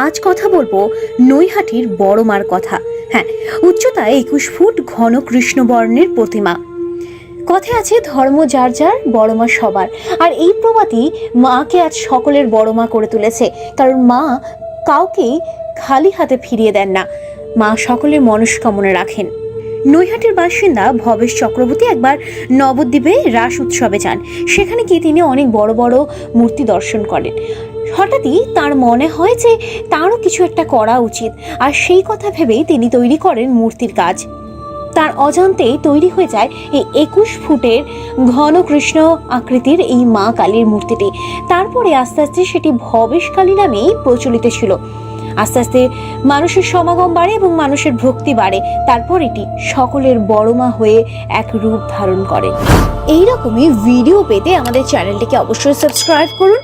আজ কথা বলবো নৈহাটির বড় মার কথা। হ্যাঁ, উচ্চতা 21 ফুট, ঘন কৃষ্ণবর্ণের প্রতিমা। কথায় আছে, ধর্ম যার যার, বড় মা সবার। আর এই প্রবাদী মাকে আজ সকলের বড় মা করে তুলেছে, কারণ মা কাউকেই খালি হাতে ফিরিয়ে দেন না। মা সকলের মনস্কামনা রাখেন। নৈহাটির বাসিন্দা ভবেশ চক্রবর্তী একবার নবদ্বীপে রাস উৎসবে যান। সেখানে গিয়ে তিনি অনেক বড় বড় মূর্তি দর্শন করেন। হঠাৎই তার মনে হয় যে তারও কিছু একটা করা উচিত, আর সেই কথা ভেবেই তিনি তৈরি করেন মূর্তির কাজ। তার অজান্তেই তৈরি হয়ে যায় এই 21 ফুটের ঘন কৃষ্ণ আকৃতির এই মা কালীর মূর্তিটি। তারপরে আস্তে আস্তে সেটি ভবেশ কালী নামেই প্রচলিত ছিল। আস্তে আস্তে মানুষের সমাগম বাড়ে এবং মানুষের ভক্তি বাড়ে। তারপর এটি সকলের বড় মা হয়ে এক রূপ ধারণ করে। এইরকমই ভিডিও পেতে আমাদের চ্যানেলটিকে অবশ্যই সাবস্ক্রাইব করুন।